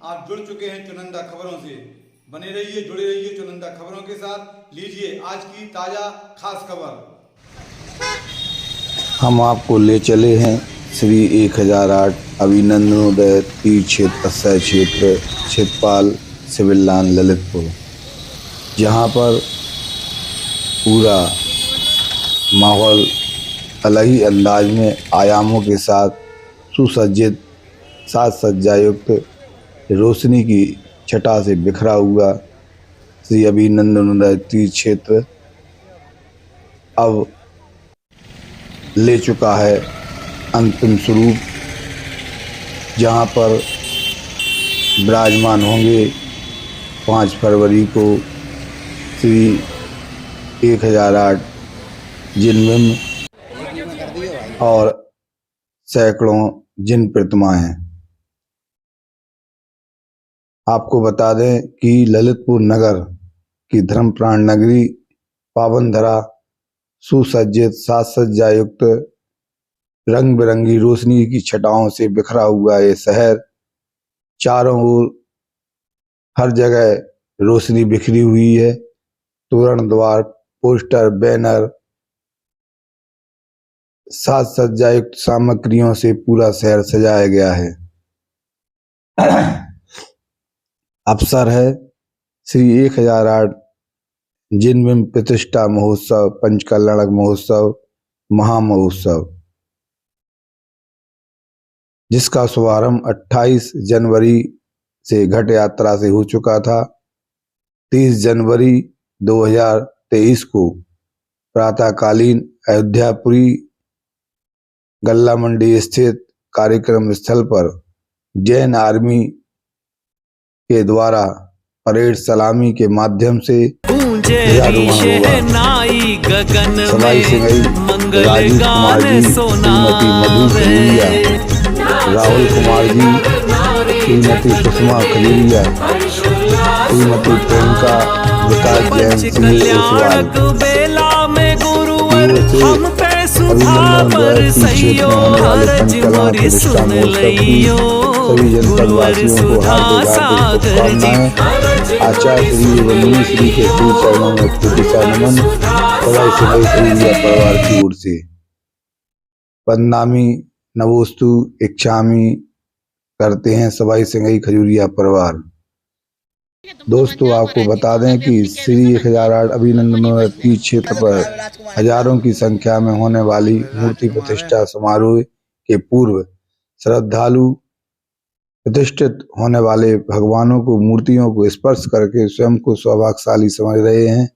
आप जुड़ चुके हैं चुनिंदा खबरों से। बने रहिए, जुड़े रहिए चुनिंदा खबरों के साथ। लीजिए आज की ताज़ा खास खबर। हम आपको ले चले हैं श्री 1008 अभिनंदनोदय तीर्थ क्षेत्र आश्रय क्षेत्र क्षेत्रपाल सिविल लाइन ललितपुर, जहाँ पर पूरा माहौल अलग ही अंदाज में आयामों के साथ सुसज्जित साज सज्जा युक्त रोशनी की छटा से बिखरा हुआ श्री अभिनंदनोदय तीर्थ क्षेत्र अब ले चुका है अंतिम स्वरूप, जहाँ पर विराजमान होंगे 5 फरवरी को श्री 1008 जिनबिंब और सैकड़ों जिन प्रतिमाएं। आपको बता दें कि ललितपुर नगर की धर्म प्राण नगरी पावन धरा सुसज्जित साज सज्जा युक्त रंग बिरंगी रोशनी की छटाओं से बिखरा हुआ ये शहर, चारों ओर हर जगह रोशनी बिखरी हुई है। तोरण द्वार, पोस्टर, बैनर, साज सज्जा युक्त सामग्रियों से पूरा शहर सजाया गया है। अवसर है श्री 1008 जिनबिंब प्रतिष्ठा महोत्सव, पंचकल्याणक महोत्सव, महामहोत्सव, जिसका शुभारंभ 28 जनवरी से घट यात्रा से हो चुका था। 30 जनवरी 2023 को प्रातःकालीन अयोध्यापुरी गल्ला मंडी स्थित कार्यक्रम स्थल पर जैन आर्मी के द्वारा परेड सलामी के माध्यम से ध्वजारोहण होगा। सवाई सिंघई राजीव कुमार जी, श्रीमती मधु खजूरिया, राहुल कुमार जी, श्रीमती सुषमा खजूरिया, श्रीमती प्रियंका विकास जैन सिंह ओसवाल, अभिनंदनोदय तीर्थ क्षेत्र में होने वाले पंचकल्याण प्रतिष्ठा महोत्सव की सभी जनपद वासियों को हार्दिक शुभकामनाएं। आचार्य श्री वंदनी श्री के श्री चरणों में प्रतिष्ठा नमन सवाई सिंघई खजूरिया परिवार की ओर से। वंदनामि नमोस्तु इच्छामि करते हैं सवाई सिंघई खजूरिया परिवार। दोस्तों, आपको बता दें कि श्री 1008 अभिनंदनोदय तीर्थ क्षेत्र पर हजारों की संख्या में होने वाली मूर्ति प्रतिष्ठा समारोह के पूर्व श्रद्धालु प्रतिष्ठित होने वाले भगवानों को मूर्तियों को स्पर्श करके स्वयं को सौभाग्यशाली समझ रहे हैं,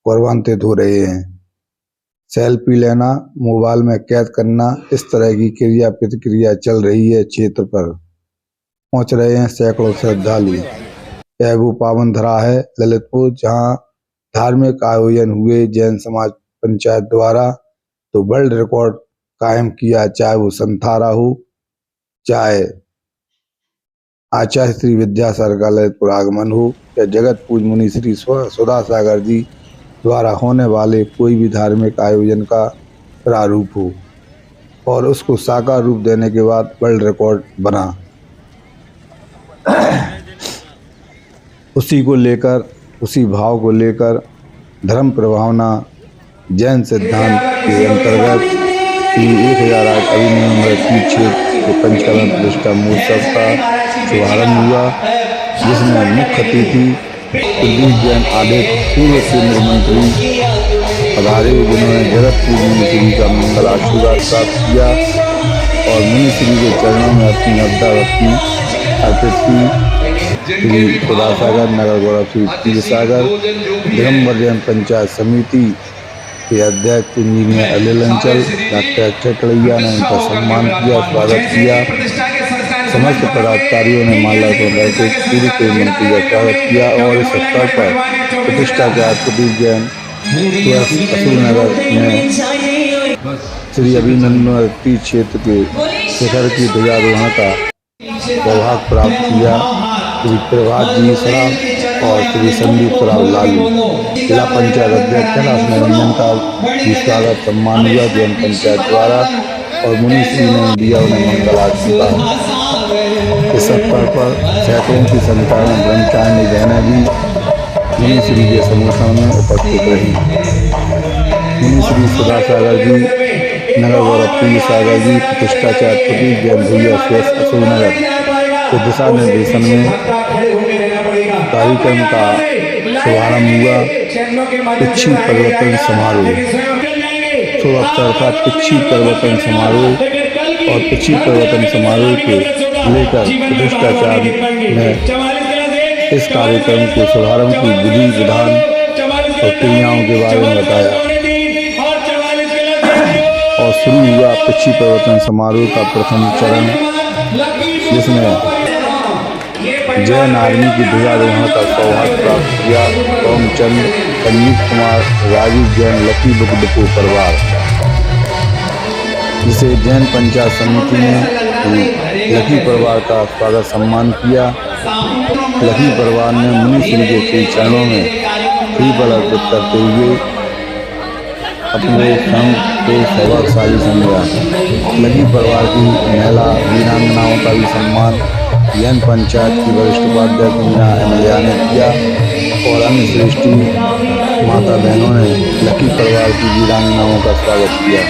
गौरवान्वित हो रहे हैं। सेल्फी लेना, मोबाइल में कैद करना, इस तरह की क्रिया प्रतिक्रिया चल रही है। क्षेत्र पर पहुंच रहे हैं सैकड़ों श्रद्धालु। यह वो पावन धरा है ललितपुर, जहां धार्मिक आयोजन हुए जैन समाज पंचायत द्वारा तो वर्ल्ड रिकॉर्ड कायम किया, चाहे वो संथारा हो, चाहे आचार्य श्री विद्यासागर का ललितपुर आगमन हो, या जगत पूज मुनि श्री सुधा सागर जी द्वारा होने वाले कोई भी धार्मिक आयोजन का प्रारूप हो और उसको साकार रूप देने के बाद वर्ल्ड रिकॉर्ड बना। उसी को लेकर, उसी भाव को लेकर धर्म प्रभावना जैन सिद्धांत के अंतर्गत श्री 1008 अभिनंदनोदय तीर्थ क्षेत्र के पंचकल्याण प्रतिष्ठा महोत्सव का शुभारंभ हुआ, जिसमें मुख्य अतिथि कुलदीप जैन आदि पूर्व केंद्र मंत्री पधारे, जिन्होंने जगत पूज मुनि श्री का मंगल आशीर्वाद प्राप्त किया और मुनि श्री के चरणों में अपनी अवदा भक्ति अर्पित की। श्री सुधा सागर नगर गौरव श्री तीर्थ सागर दिगंबर जैन पंचायत समिति के अध्यक्ष इंजीनियर अनिल अंचल, डॉक्टर अक्षय कड़ैया ने उनका सम्मान किया, स्वागत किया। समस्त पदाधिकारियों ने माल्यार्पण करके पूरी केंद्र मंत्री का स्वागत किया और इस अवसर पर प्रतिष्ठा के प्रदीप जैन असूल नगर में श्री अभिनंदनोदय तीर्थ क्षेत्र के शिखर की ध्वजारोहण का सौभाग्य प्राप्त किया। श्री प्रभात जी सराफ और श्री संदीप सराफ लालू, जिला पंचायत अध्यक्ष कैलाश निरंजन का भी स्वागत सम्मान हुआ जैन पंचायत द्वारा और मुनि श्री ने दिया उन्हें मंगल आशीर्वाद। इस अवसर पर सैकड़ों की संख्या में ब्रह्मचारिणी बहनें भी मुनि श्री के समूह में उपस्थित रही। मुनि श्री सुधा सागर जी, नगर गौरव प्रिय सागर जी, प्रतिष्ठाचार्य प्रदीप जैन भैया शेष अशोकनगर के दिशा निर्देशन में कार्यक्रम का शुभारंभ हुआ। पिच्छी परिवर्तन समारोह शुभ अवसर था पिच्छी परिवर्तन समारोह और पिच्छी परिवर्तन समारोह को लेकर प्रतिष्ठाचार्य ने इस कार्यक्रम के शुभारंभ की विधि विधान और क्रियाओं के बारे में बताया और शुरू हुआ पिच्छी परिवर्तन समारोह का प्रथम चरण, जिसमें जैन आर्मी की ध्वजारोहण का सौभाग्य प्राप्त किया। Omchand, Sanjeev Kumar, Rajeev Jain, lucky book depot परिवार, जिसे जैन पंचायत समिति ने लकी परिवार का स्वागत सम्मान किया। लकी परिवार ने मुनि श्री के श्री चरणों में श्रीफल अर्पित करते हुए अपने संघ को सौभाग्यशाली समझा। लकी परिवार की महिला वीरांगनाओं का भी सम्मान जैन पंचायत की वरिष्ठ उपाध्यक्ष मीना एमएलए ने किया और अन्य श्रेष्ठी माता बहनों ने लकी परिवार की वीरांगनाओं का स्वागत किया।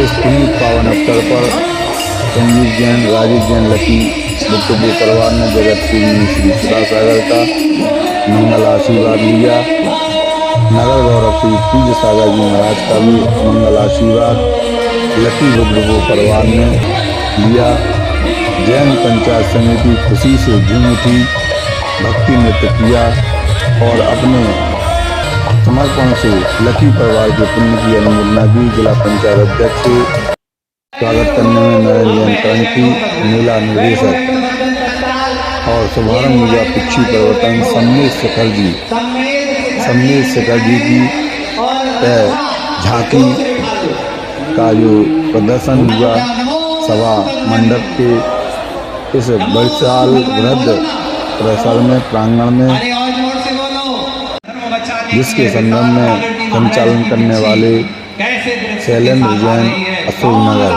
इस पुनीत पावन अवसर पर Sanjeev Jain, Rajiv Jain, lucky book depot परिवार ने जगत के मुनि श्री सुधा सागर का मंगल आशीर्वाद लिया। नगर गौरव श्री पूज्य सागर जी महाराज का भी मंगल आशीर्वाद लकी बुक डिपो परिवार ने लिया। जैन पंचायत समिति खुशी से झूम उठी, भक्ति नृत्य किया और अपने समर्पण से लकी परिवार के पुण्य की अनुमोदना की। जिला पंचायत अध्यक्ष से स्वागत करने में नरेंद्र जैन करंकी, मेला निर्देशक और शुभारंभ हुआ पिच्छी परिवर्तन सम्मेश शेखर जी की झांकी का जो प्रदर्शन हुआ सभा मंडप के इस विशाल वृहद परिसर में प्रांगण में, जिसके संगम में संचालन करने वाले शैलेंद्र जैन अशोकनगर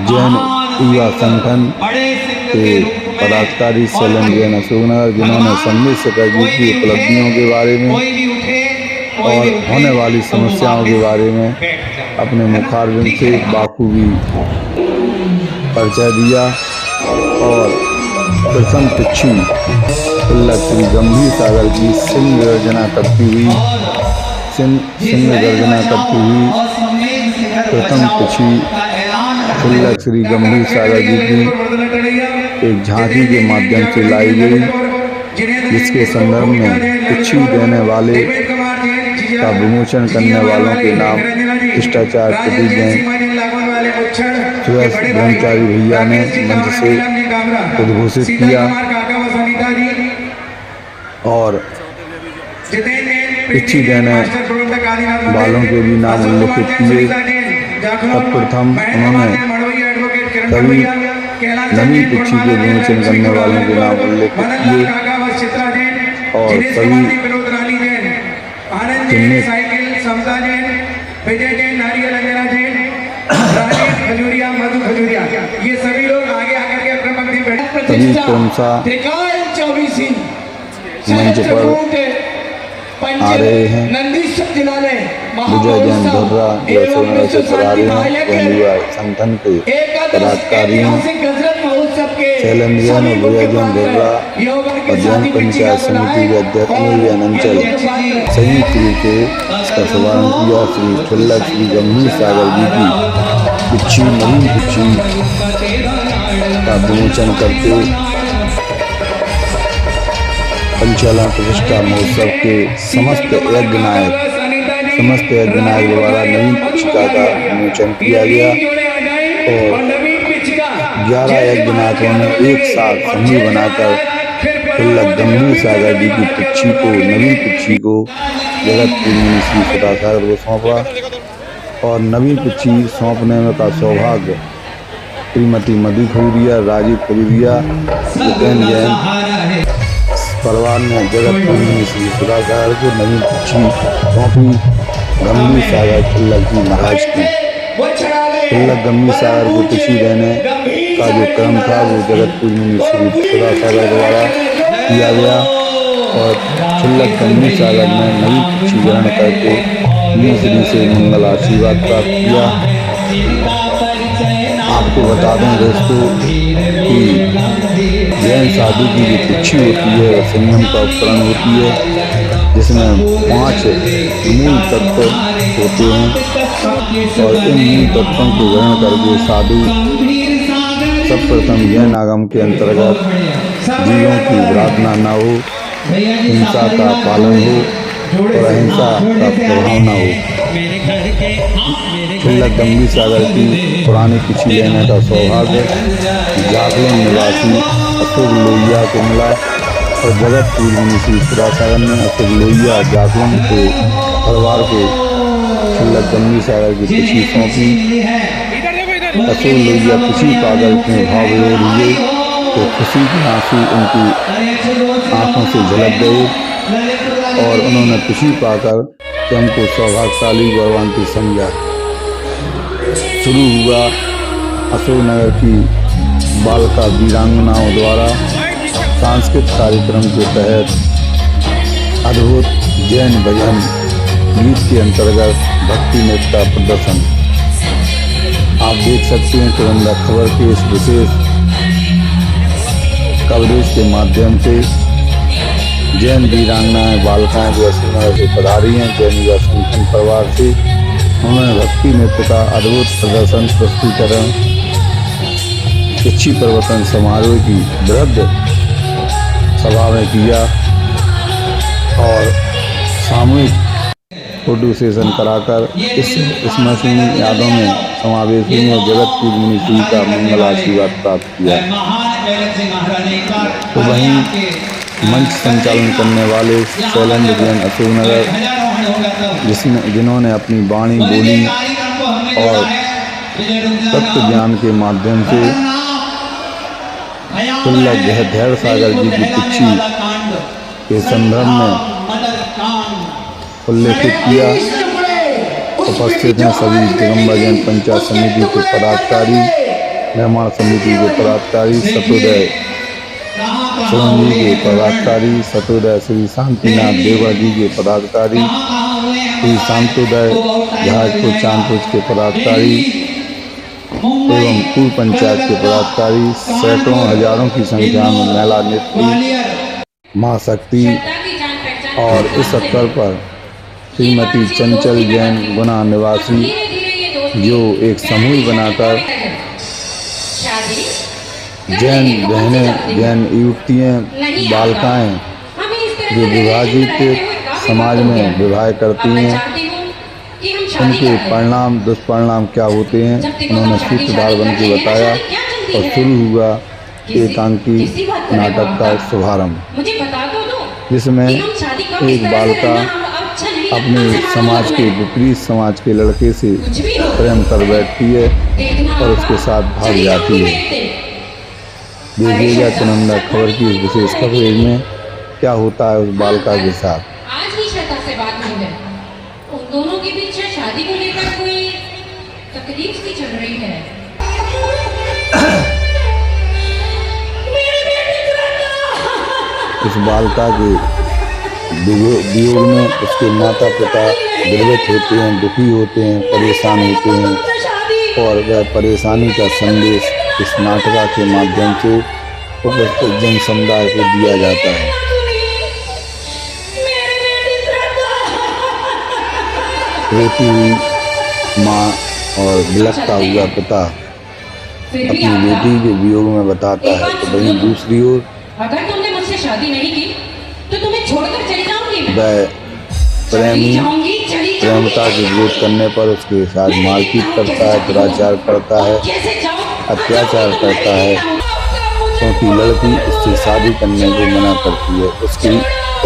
जैन युवा संगठन के पदाधिकारी शैलेंद्र जैन अशोकनगर, जिन्होंने संदेश शेखर जी की उपलब्धियों के बारे में और होने वाली समस्याओं के बारे में अपने मुखारबिंद से बाखूबी परिचय दिया और प्रथम पिच्छी तिलक श्री गंभीर सागर की सिंह गर्जना करती हुई प्रथम पिच्छी तिलक श्री गंभीर सागर जी की एक झांकी के माध्यम से लाई गई, जिसके संदर्भ में पिच्छी देने वाले का विमोचन करने वालों के नाम शिष्टाचार प्रदीप जैन ब्रह्मचारी भैया ने मंच से उद्घोषित किया और पिच्छी देने वालों के भी नाम उल्लेखित किए। तत्प्रथम उन्होंने सभी नवी पिच्छी के विमोचन करने वालों के नाम उल्लेखित किए और सभी जिनमें ये सभी लोग आगे आकर के अपने पंक्ति बैठे मंच पर आ रहे हैं। विजय जैन धुर्रा जो अशोकनगर से पधारे हैं, जैन युवा संगठन के पदाधिकारी हैं। शैलेंद्र जैन और विजय जैन धुर्रा और जैन पंचायत समिति के अध्यक्ष जैन अंचल संयुक्त रूप से इसका शुभारंभ किया। श्री तिलक श्री गंभीर सागर जी की पिच्छी नवीन पिच्छी का विमोचन करते पंचालन प्रतिष्ठा महोत्सव के समस्त यज्ञ नायक द्वारा नवीन पिच्छिका का विमोचन किया गया और 11 यज्ञ नायकों ने एक साथ समूह बनाकर तिलक गंभीर सागर जी की पिच्छी को नवीन पिच्छी को जगत के मुनि श्री सुधा सागर को सौंपा और नवीन पिच्छी सौंपने में का सौभाग्य श्रीमती मधु खजूरिया, राजीव खजूरिया, जितेंद्र जैन परिवार ने जगत के मुनि श्री सुधा सागर को नवीन पिच्छी सौंपी। गंभीर सागर तिलक जी महाराज की तिलक गंभीर सागर को पिच्छी देने का जो क्रम था वो जगतपुर मुनि श्री सदासागर द्वारा किया गया और क्षुल्लक गंभीर सागर ने नवी पक्षी ग्रहण करके मुनि से मंगल आशीर्वाद प्राप्त किया। आपको बता दें दोस्तों कि जैन साधु की जो कुक्षी होती है वह संयम का उपकरण होती है, जिसमें 5 मूल तत्व होते हैं और इन मूल तत्वों को ग्रहण करके साधु सर्वप्रथम जैन आगम के अंतर्गत जीवों की प्रार्थना न हो, हिंसा का पालन हो और अहिंसा का प्रभाव न हो। क्षुल्लक गंभीर सागर की पुरानी कुक्षी लेने का सौभाग्य जागरण निवासी अशोक लोहिया को मिला और जगतपुर मुनि श्री सदासागर ने अशोक लोहिया जागरण के परिवार को क्षुल्लक गंभीर सागर की कुक्षी सौंपी। अशोक लोहिया कुक्षी पाकर में भाव विभोर हुए तो खुशी के आंसू उनकी आंखों से झलक गए और उन्होंने खुशी पाकर स्वयं को सौभाग्यशाली गौरवान्वित समझा। शुरू हुआ अशोकनगर की बालिका वीरांगनाओं द्वारा सांस्कृतिक कार्यक्रम के तहत अद्भुत जैन भजन गीत के अंतर्गत भक्ति नृत्य का प्रदर्शन। आप देख सकते हैं चुनिंदा खबर के इस विशेष कवरेज के माध्यम से जैन वीरांगनाएं बालिकाएं जो अशोकनगर से पधारी हैं जैन युवा संगठन परिवार से, उन्होंने भक्ति नृत्य का अद्भुत प्रदर्शन प्रस्तुतिकरण कुक्षी प्रवर्तन समारोह की बृहद सभा में किया और सामूहिक फोटो सेशन कराकर इस स्मरणीय यादों में समावेश हुई और जगतपुर मुनि श्री का मंगल आशीर्वाद प्राप्त किया। तो वहीं मंच संचालन करने वाले शैलेंद्र जैन अशोकनगर जिन्होंने अपनी वाणी बोली और तत्व ज्ञान के माध्यम से क्षुल्लक धैर्य सागर जी की कुक्षी के संदर्भ में उल्लेखित किया। उपस्थित हैं सभी दिगंबर जैन पंचायत समिति के पदाधिकारी, निर्माण समिति के पदाधिकारी, सतोदय सोहन जी के पदाधिकारी, सतोदय श्री शांतिनाथ देवा जी के पदाधिकारी, श्री शांतोदय जहाजपुर चांदपुर के पदाधिकारी एवं पूर्व पंचायत के पदाधिकारी, सैकड़ों हजारों की संख्या में महिला नेत्री मां शक्ति और इस अवसर पर श्रीमती चंचल जैन गुना निवासी जो एक समूह बनाकर जैन बहनें जैन युवतियाँ बालिकाएँ जो विभाजित समाज में विवाह करती हैं, उनके परिणाम दुष्परिणाम क्या होते हैं उन्होंने सूत्रधार बन के बताया और शुरू हुआ एकांकी नाटक का शुभारंभ, जिसमें एक बालिका अपने समाज के विपरीत समाज के लड़के से प्रेम कर बैठती है और उसके साथ भाग जाती है। देखिएगा चुनिंदा खबर की इस विशेष कवरेज में क्या होता है उस बालिका के साथ। आज ही श्रद्धा से बात हुई है, उन दोनों के बीच शादी को लेकर कोई तकलीफ सी चल रही है। इस बालिका के वियोग में उसके माता पिता विरक्त होते हैं, दुखी होते हैं, परेशान होते हैं और वह परेशानी का संदेश इस नाटक के माध्यम से उपस्थित जन समुदाय को दिया जाता है। रोती हुई माँ और बिलखता हुआ पिता अपनी बेटी के वियोग में बताता है, तो वहीं दूसरी ओर अगर तुमने मुझसे शादी नहीं की तो तुम्हें छोड़कर चली जाऊंगी। वह प्रेमिका के विरोध करने पर उसके साथ मारपीट करता है, दुराचार करता है, अत्याचार करता है, क्योंकि लड़की उससे शादी करने को मना करती है। उसकी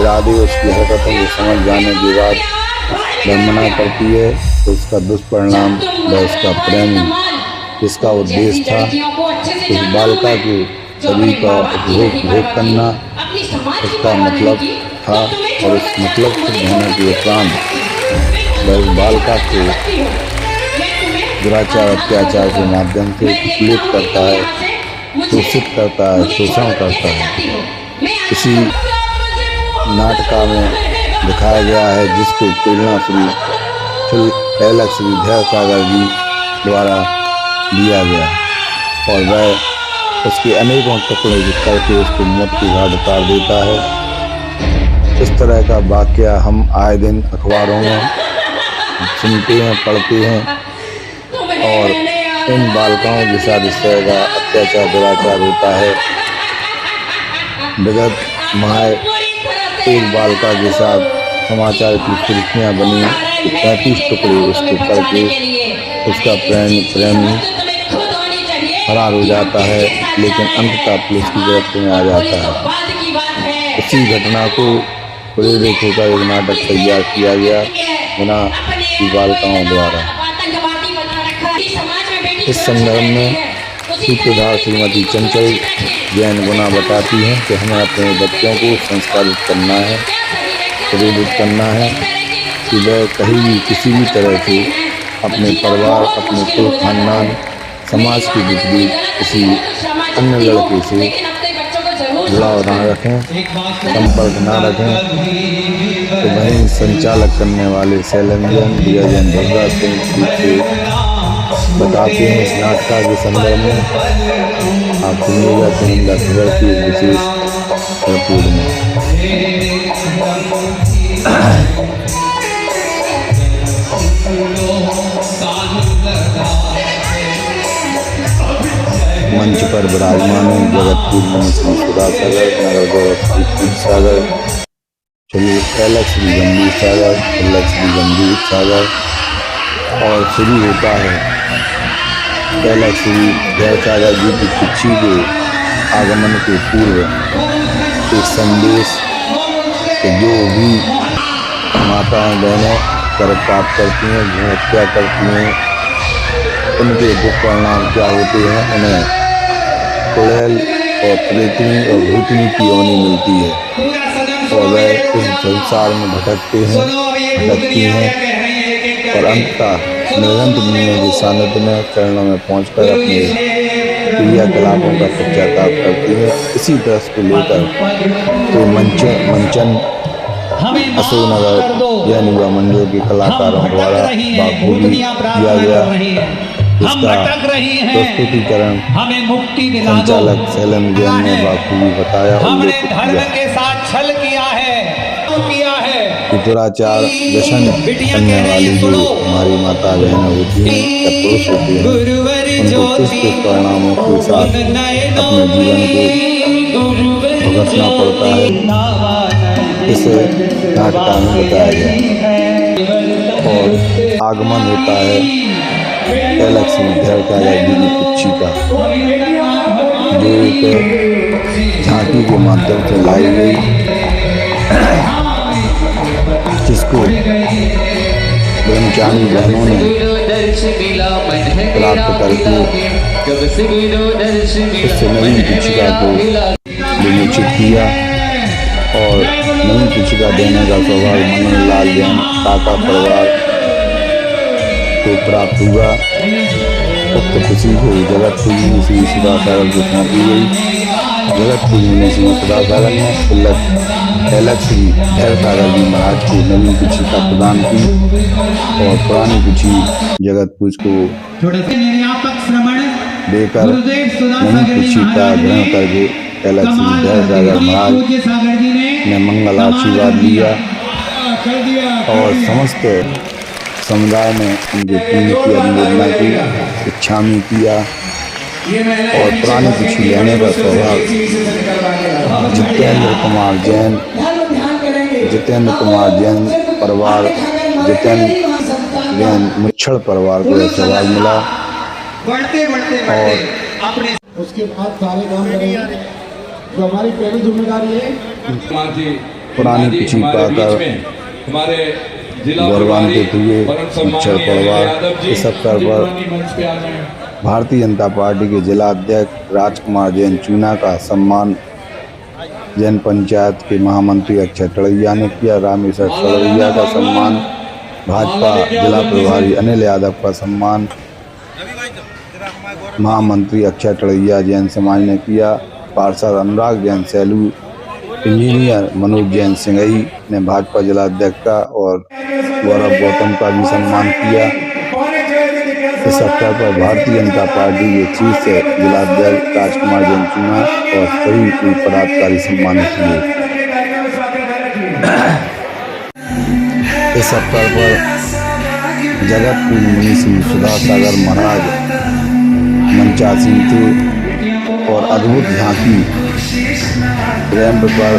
इरादे उसकी हरकतों को समझ जाने के बाद वह मना करती है, तो उसका दुष्परिणाम वह उसका प्रेमी जिसका उद्देश्य था उस बालिका के सभी का उपभोग करना, उसका मतलब था और उस मतलब से होने के उपरांत वह उस बालिका को दुराचार अत्याचार के माध्यम से प्रेरित करता है शोषित करता है, शोषण करता है। इसी नाटका में दिखाया गया है, जिसको प्रेरणा श्री एलेक्स विद्यासागर जी द्वारा दिया गया और वह उसके अनेकों टुकड़े करके उसको मौत की घाट उतार देता है। इस तरह का वाकया हम आए दिन अखबारों में सुनते हैं, पढ़ते हैं और इन बालिकाओं के साथ इस तरह का अत्याचार दुराचार होता है। विगत माह एक बालिका के साथ समाचार की सुर्खियाँ बनी, 35 टुकड़े उसको करके उसका प्रेमी फरार हो जाता है, लेकिन अंततः पुलिस की गिरफ्त में आ जाता है। इसी घटना को प्रेरित होकर एक नाटक तैयार किया गया गुना की बालिकाओं द्वारा। इस संदर्भ में सूत्रधार श्रीमती चंचल जैन गुना बताती हैं कि हमें अपने बच्चों को संस्कारित करना है, प्रेरित करना है कि वह कहीं भी किसी भी तरह से अपने परिवार, अपने कुल खानदान, समाज के विपरीत किसी अन्य लड़के से जुड़ाव ना रखें, संपर्क ना रखें। तो वहीं संचालक करने वाले शैलेंद्र जैन भद्रा सिंह बताते हैं इस नाटका के संदर्भ में। आप सुनिएगा चुनिंदा खबर की विशेष रिपोर्ट में। मंच पर विराजमान है जगतपुर श्री सुधासागर, नगर गौरव श्री सागर, श्री एलेक्स श्री गंभीर सागर, एलेक्स श्री गंभीर सागर और शुरू होता है एलेक्स श्री जयसागर जी की पिछी के आगमन के पूर्व एक संदेश कि जो भी माताएं बहनें कर प्राप्त करती हैं, जो हत्या करती हैं, उनके दुख परिणाम क्या होते हैं। उन्हें कुड़ैल और प्रेतनी और भूतनी की योनि मिलती है और वह इस संसार में भटकती हैं और अंततः निरंतर मुनियों के सानिध्य में चरणों में पहुंचकर अपने क्रियाकलापों का पश्चाताप करती है। इसी तरह को लेकर तो मंचन अशोकनगर जैन युवा मंडल के कलाकारों द्वारा बाखूबी किया गया। इसका प्रस्तुतिकरण संचालक शैलेंद्र जैन ने बाखूबी बताया। दुराचार व्यसन करने वाली जो हमारी माता बहनें होती हैं या पुरुष होते हैं, उनको किस किस परिणामों के साथ अपने जीवन को भुगतना पड़ता है, इस नाटक में बताया गया। और आगमन होता है एलेक्स विद्यासागर जी की पिछी का, जो एक झांकी के माध्यम से लाई गई, जिसको ब्रह्मचारी बहनों ने प्राप्त करके इससे नवीन पिछिका को विमोचित किया और नवीन पिछिका देने का सौभाग्य मनोहर लाल जैन काका परिवार को प्राप्त हुआ। उक्त पिछी को जगतपुर श्री सुधासागर को सौंपी गई। जगतपुर में श्री सुधासागर ने एलेक्स श्री जयसागर जी महाराज को नवीन पिछिका प्रदान की और पुरानी पिछी जगतपुर को देकर नवीन पिछिका ग्रहण करके एलेक्स श्री जयसागर महाराज ने मंगल आशीर्वाद लिया और समस्त समुदाय ने उनके पुण्य की अनुमोदना की, इच्छामी किया और पुरानी पिछी लेने का सौभाग्य जितेंद्र कुमार जैन परिवार, जितेंद्र जैन मुच्छड़ परिवार को सौभाग्य मिला। और उसके बाद सारे काम करेंगे जो हमारी पहली जिम्मेदारी है। पुरानी पिछी पाकर हमारे गौरवान्वित हुए मुच्छड़ परिवार। इस अवसर पर भारतीय जनता पार्टी के जिला अध्यक्ष राजकुमार जैन चूना का सम्मान जैन पंचायत के महामंत्री अक्षय टड़ैया ने किया। रामेश्वर सड़वैया का सम्मान, भाजपा जिला प्रभारी अनिल यादव का सम्मान महामंत्री अक्षय तड़ैया जैन समाज ने किया। पार्षद अनुराग जैन सैलू, इंजीनियर मनोज जैन सिंघई ने भाजपा जिलाध्यक्ष का और गौरव गौतम का भी सम्मान किया। इस अवसर पर भारतीय जनता पार्टी के शीर्ष जिलाध्यक्ष राजकुमार जैन चूना और सभी पदाधिकारी सम्मानित हुए। इस अवसर पर जगतपुर मुनि श्री सुधा सागर महाराज मंचासीन थे और अद्भुत झांकी रैंप पर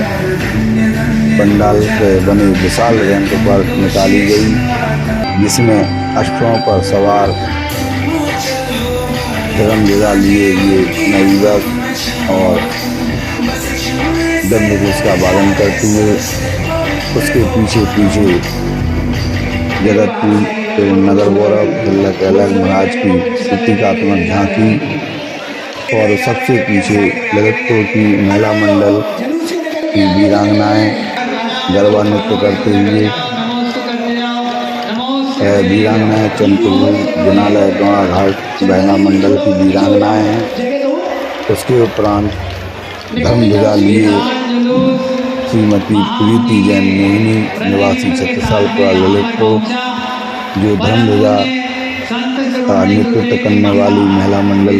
पंडाल पे बने विशाल रैंप पर निकाली गई, जिसमें अश्वों पर सवार तिरंगा लिए हुए नवयुवक और दंडघोष का पालन करते हुए उसके पीछे पीछे जगतपुर नगर गौरव तिलक अलग महाराज की प्रतीकात्मक झांकी और सबसे पीछे ललितपुर की महिला मंडल की वीरांगनाएं गरबा नृत्य करते हुए, वीरांगनाएं चंद्रपुर जनालय गौड़ा घाट महिला मंडल की वीरांगनाएं हैं। उसके उपरांत धर्मध्वजा लिए श्रीमती प्रीति जैन मोहिनी निवासी छत्रसालपुरा ललितपुर, जो धर्मध्वजा का नेतृत्व करने वाली महिला मंडल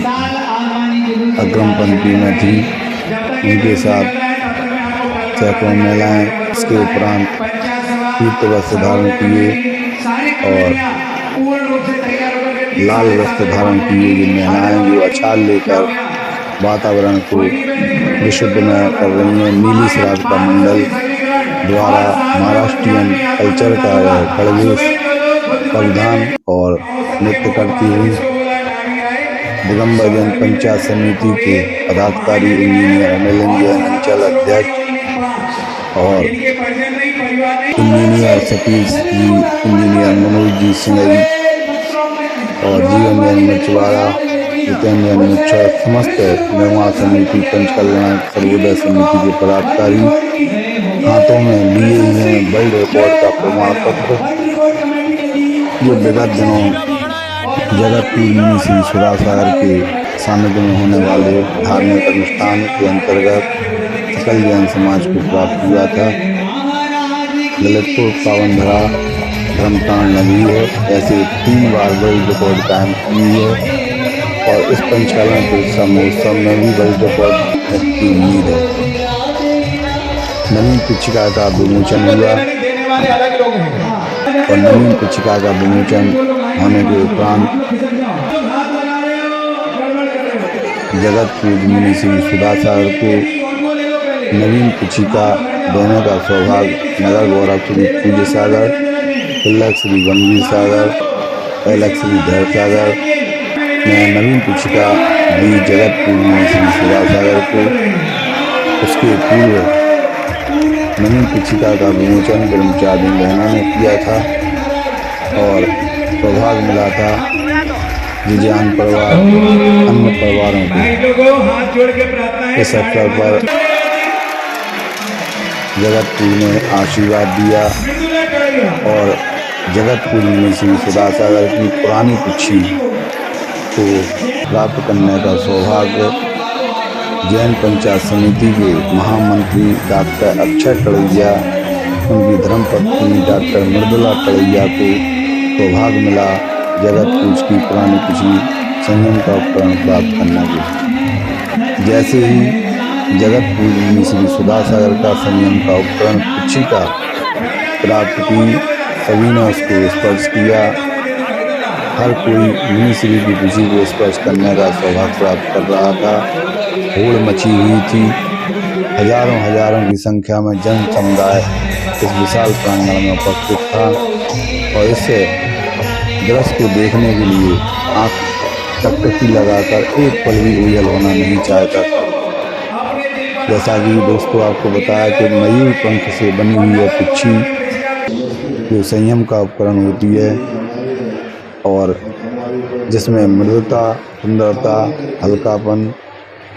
अग्रम पंक्ति में थी, उनके साथ सैकड़ों महिलाएं इसके उपरांत पीत वस्त्र धारण किए और लाल वस्त्र धारण किए ये महिलाएं जो अछाल लेकर वातावरण को विशुद्ध में कर रही हैं। नीली शराब का मंडल द्वारा महाराष्ट्रियन कल्चर का खड़गेश परिधान और नृत्य करती हुई दिगंबर जैन पंचायत समिति के पदाधिकारी इंजीनियर अनिल जैन अंचल अध्यक्ष और इंजीनियर सतीश जी, इंजीनियर मनोज जी सिंघई और जीवन जैन मछुआरा, जितेंद्र जैन मुच्छर, समस्त निर्माण समिति पंचकल्याण सर्वोदय समिति के पदाधिकारी हाथों में लिए हुए वर्ल्ड रिकॉर्ड का प्रमाण पत्र, जो विगत दिनों जगतपुर मुनि श्री सुधा सागर के सानिध्य में होने वाले धार्मिक अनुष्ठान के अंतर्गत सकल जैन समाज को प्राप्त हुआ था। ललितपुर पावनधरा धर्मताण नदी है, ऐसे 3 बार वर्ल्ड रिकॉर्ड कायम की है और इस पंचकल्याण पुरस्कार महोत्सव में भी वर्ल्ड रिकॉर्ड की उम्मीद है। नवीन पुस्तिका का विमोचन हुआ और नवीन पुस्तिका का विमोचन होने के उपरांत जगतपुर मुनि श्री सुधा सागर को नवीन पुस्तिका देने का सौभाग्य नगर गौरव श्री पूज्य सागर, तिलक श्री गंभीर सागर, तिलक श्री धैर्य सागर में नवीन पुस्तिका दी जगतपुर मुनि श्री सुधा सागर को। उसके पूर्व नवीन पुस्तिका का विमोचन ब्रह्मचारी बहनों ने किया था और सौभाग्य मिला था विजयान परिवार अन्य परिवारों को। इस अवसर पर जगतपुर ने आशीर्वाद दिया और जगतपुर में श्री सुधा सागर की पुरानी कुक्षी को प्राप्त करने का सौभाग्य जैन पंचायत समिति के महामंत्री डॉक्टर अक्षय तड़ैया, उनकी धर्मपत्नी डॉक्टर मृदुला तड़ैया को सौभाग्य मिला जगतपुर की पुरानी कुक्षी संयम का उपकरण प्राप्त करने के। जैसे ही जगतपुर मुनि श्री सुधा सागर का संयम का उपकरण कुक्षी का प्राप्त की, सभी ने उसको स्पर्श किया। हर कोई मुनि श्री की कुक्षी को स्पर्श करने का सौभाग्य प्राप्त कर रहा था। होड़ मची हुई थी, हजारों की संख्या में जन समुदाय इस विशाल प्रांगण में उपस्थित था और इससे दृश्य को देखने के लिए आँख टकटकी लगाकर एक पल भी ओझल होना नहीं चाहता था। जैसा कि दोस्तों आपको बताया कि मयूर पंख से बनी हुई है कुक्षी, जो संयम का उपकरण होती है और जिसमें मृदुता, सुंदरता, हल्कापन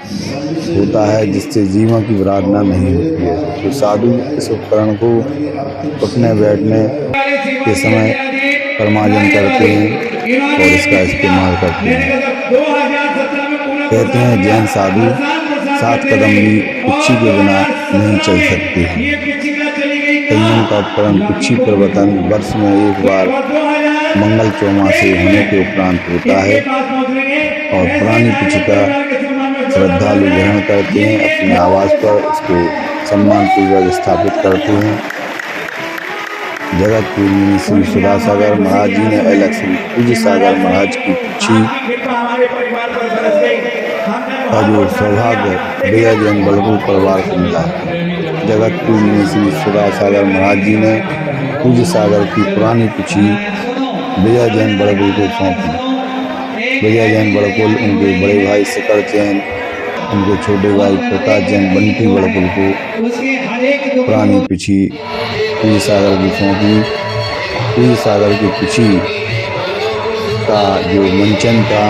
होता है, जिससे जीवन की विराधना नहीं होती है। तो साधु इस उपकरण को उठने बैठने के समय परमार्जन करते हैं और इसका इस्तेमाल करते हैं। कहते हैं जैन साधु 7 कदम भी पिच्छी के बिना नहीं चल सकते हैं। कईयों का परम पिच्छी प्रवचन वर्ष में एक बार मंगल चौमासे होने के उपरांत होता है और पुरानी पिछिका श्रद्धालु ग्रहण करते हैं, अपने आवास पर इसको सम्मानपूर्वक स्थापित करते हैं। जगतपुर मुनि श्री सुधासागर महाराज जी ने अलग श्री पूज्य सागर महाराज की पिच्छी का जो सौभाग्य विजय जैन बड़कुल परिवार को मिला। जगतपुर मुनि श्री सुधासागर महाराज जी ने पूज्य सागर की पुरानी पिच्छी विजय जैन बड़कुल को सौंपी। विजय जैन बड़कुल उनके बड़े भाई शिखर जैन, उनके छोटे भाई प्रकाश जैन बंटी बड़कुल को पुरानी पिच्छी पूज्य सागर की सौंपी। पूज्य सागर की पिच्छी का जो मंचन था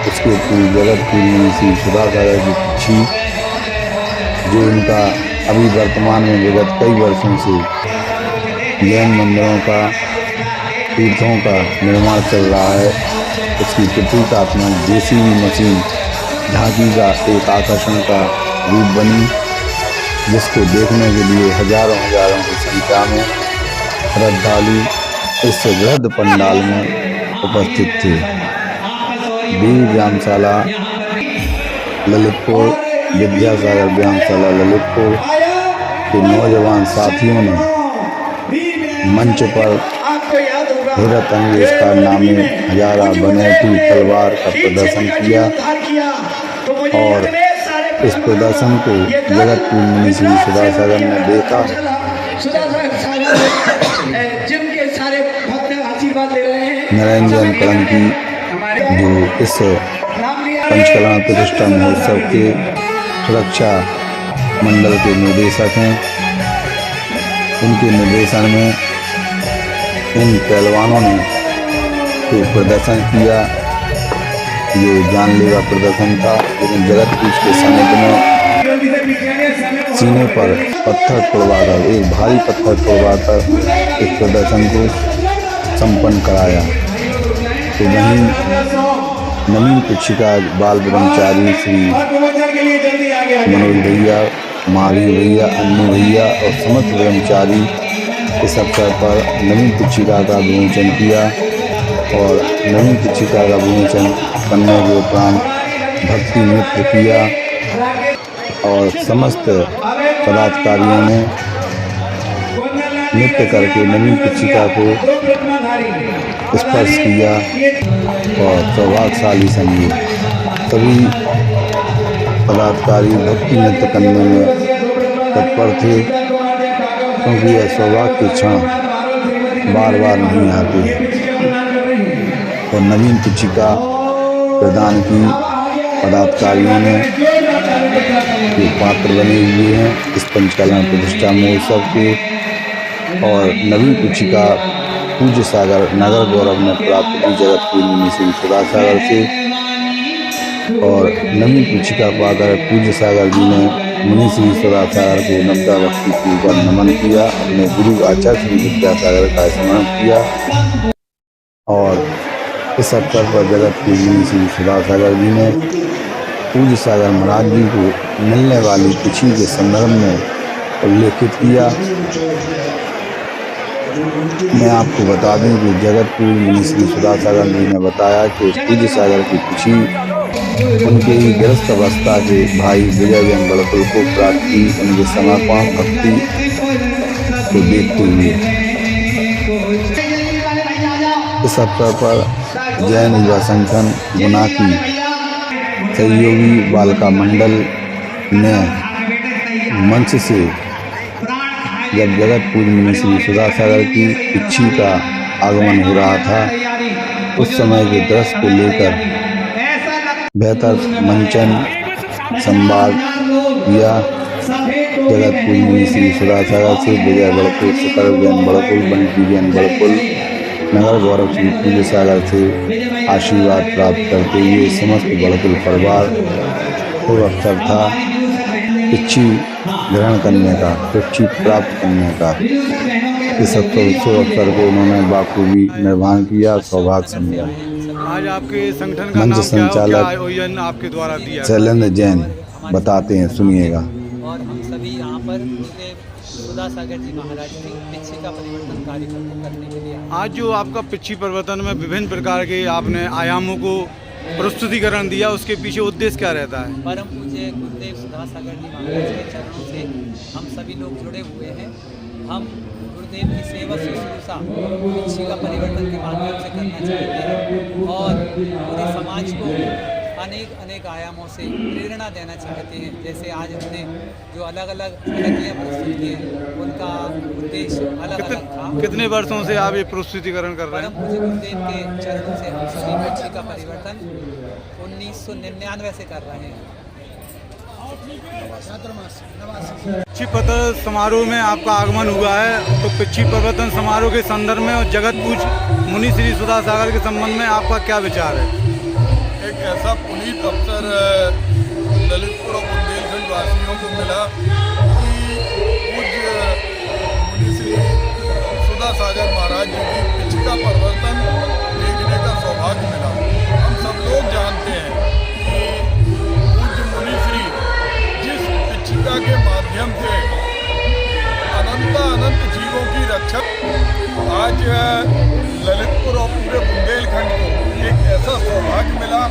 उसके पूर्व जगतपुर मुनि श्री सुधासागर की पिच्छी जो उनका अभी वर्तमान में विगत कई वर्षों से जैन मंदिरों का तीर्थों का निर्माण चल रहा है, उसकी प्रतीकात्मक जेसीबी मशीन झांकी का एक आकर्षण का रूप बनी, जिसको देखने के लिए हजारों की संख्या में श्रद्धालु इस वृहद पंडाल में उपस्थित थे। वीर व्यायामशाला ललितपुर, विद्यासागर व्यायामशाला ललितपुर के नौजवान साथियों ने मंच पर हिरत अंगेज कारनामे हजारा बनेटी तलवार का प्रदर्शन किया और इस प्रदर्शन को जगतपुर मुनि श्री सुधासागर ने देखा। नरेंद्र कलंकी जो इस पंचकल्याण प्रतिष्ठा महोत्सव के सुरक्षा मंडल के निदेशक हैं, उनके निर्देशन में इन पहलवानों ने जो प्रदर्शन किया, जो जानलेवा प्रदर्शन था, लेकिन जगतपुर के समिति ने सीने पर पत्थर तोड़वाकर, एक भारी पत्थर तोड़वाकर इस प्रदर्शन को संपन्न कराया। तो वहीं नवीन पिछिका बाल ब्रह्मचारी श्री मनोज भैया, महावीर भैया, अन्नू भैया और समस्त ब्रह्मचारी इस अवसर पर नवीन पिछिका का विमोचन किया और नवीन पिछिका का विमोचन करने के उपरांत भक्ति नृत्य किया और समस्त पदाधिकारियों ने नृत्य करके नवीन पिछिका को स्पर्श किया और सौभाग्यशाली समझे। सभी पदाधिकारी भक्ति नृत्य करने में तत्पर थे, क्योंकि यह सौभाग्य के क्षण बार बार नहीं आते और नवीन पिछिका प्रदान की पदाधिकारियों ने जो पात्र बने हुए हैं इस पंचकल्याण प्रतिष्ठा महोत्सव के। और नवीन पिछिका पूज्य सागर नगर गौरव ने प्राप्त की जगतपुर मुनि श्री सुधासागर से और नवीन पिछिका पाकर पूज्य सागर जी ने मुनि श्री सुधासागर को नमता भक्ति पूर्वक नमन किया, अपने गुरु आचार्य श्री विद्यासागर का स्मरण किया और इस अवसर पर जगतपुर मुनि श्री सुधासागर जी ने पूज्य सागर महाराज जी को मिलने वाली पिछी के संदर्भ में उल्लेखित किया। मैं आपको बता दूं कि जगतपुर मुनि श्री सुधासागर जी ने बताया कि पूज्य सागर की पिछी उनके ही गृहस्थ अवस्था के भाई विजय जैन बड़कुल को प्राप्त की, उनके समर्पण भक्ति को देखते हुए। इस अवसर पर जैन युवा संगठन गुना की सहयोगी बालिका मंडल ने मंच से जब जगतपुर मुनि श्री सुधासागर की पिछी का आगमन हो रहा था, उस समय के दृश्य को लेकर बेहतर मंचन संवाद किया। जगतपुर मुनि श्री सुधासागर से विजय बड़कुल, शिखर जैन बड़कुल, बंटी जैन बड़कुल, नगर गौरव श्री पूज्य सागर से आशीर्वाद प्राप्त करते हुए समस्त बड़कुल परिवार को अवसर था पिछी ग्रहण करने का, पिछी प्राप्त करने का। इस अवसर को उन्होंने बाखूबी निर्वहन किया, सौभाग्य समझा। आज आपके संगठन का मंच नाम क्या है और क्या संचालक आयोजन आपके द्वारा दिया गया? शैलेंद्र जैन बताते हैं, सुनिएगा। और हम सभी यहाँ पर गुरुदेव सुधासागर जी महाराज की पिच्छी का परिवर्तन कार्यक्रम को करने के लिए आए। आज जो आपका पिच्छी परिवर्तन में विभिन्न प्रकार के आपने आयामों को प्रस्तुतिकरण दिया, उसके पीछे उद्देश्य क्या रहता है? परम पूज्य गुरुदेव सुधासागर जी महाराज के चरणों से हम सभी लोग जुड़े हुए हैं। हम गुरुदेव की सेवा शुश्रूषा पिच्छी का परिवर्तन के माध्यम से करना चाहते हैं और पूरे समाज को अनेक आयामों से प्रेरणा देना चाहते हैं। जैसे आज हमने जो अलग अलग झलकियाँ प्रस्तुत की हैं, उनका उद्देश्य अलग अलग था। कितने वर्षों से आप ये प्रस्तुतिकरण कर रहे परम हैं? पूज्य गुरुदेव के चरणों से हम सभी पिच्छी का परिवर्तन 1999 से कर रहे हैं। पिच्छी पतन समारोह में आपका आगमन हुआ है, तो पिच्छी परिवर्तन समारोह के संदर्भ में और जगत पूज्य मुनि श्री सुधासागर के संबंध में आपका क्या विचार है? एक ऐसा पुनीत अवसर ललितपुर और बुंदेलखंड वासियों को मिला कि पूज्य मुनि श्री सुधासागर महाराज जी की पिच्छी का परिवर्तन देखने का सौभाग्य मिला। हम सब लोग जानते हैं कि पूज्य मुनि श्री जिस पिच्छिका के माध्यम से अनंत जीवों की रक्षक, आज ललितपुर और पूरे बुंदेलखंड को एक ऐसा सौभाग्य मिला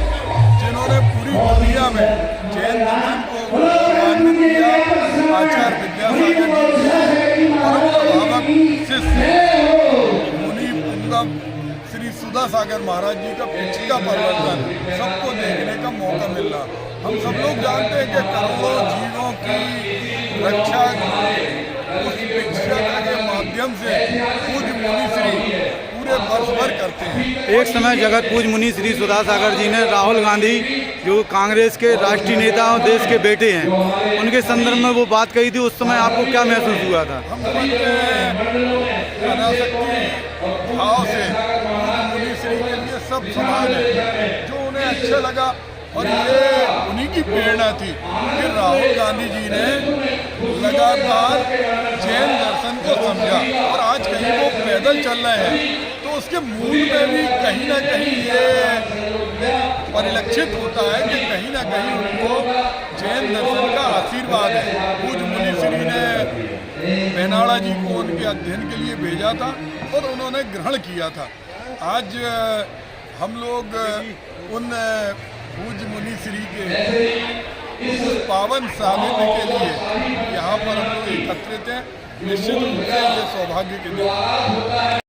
जिन्होंने पूरी दुनिया में जैन दर्शन को सम्मानित किया। आचार्य विद्यासागर जी के परम प्रभावक शिष्य मुनि पुंगव श्री सुधासागर महाराज जी का पिच्छी का परिवर्तन सबको देखने का मौका मिल रहा। हम सब लोग जानते हैं कि करोड़ों जीवों की रक्षा उस पिच्छिका के माध्यम से पूज्य मुनि श्री पूरे वर्ष भर करते हैं। एक समय जगत पूज्य मुनि श्री सुधासागर जी ने राहुल गांधी, जो कांग्रेस के राष्ट्रीय नेता और देश के बेटे हैं, उनके संदर्भ में वो बात कही थी। उस समय आपको क्या महसूस हुआ था? हम समझते हैं अनासक्ति भाव से मुनि श्री के लिए सब समान है, जो उन्हें अच्छा लगा। और ये उन्हीं की प्रेरणा थी कि राहुल गांधी जी ने लगातार जैन दर्शन को समझा और आज कहीं वो पैदल चल रहे हैं, तो उसके मूल में भी कहीं ना कहीं ये परिलक्षित होता है कि कहीं ना कहीं उनको जैन दर्शन का आशीर्वाद है। पूज्य मुनि श्री ने मेनाड़ा जी को उनके अध्ययन के लिए भेजा था और उन्होंने ग्रहण किया था। आज हम लोग उन पूज्य मुनि श्री के इस पावन सानिध्य के लिए यहाँ पर हम लोग एकत्रित हैं। निश्चित रूप से ये सौभाग्य के दिन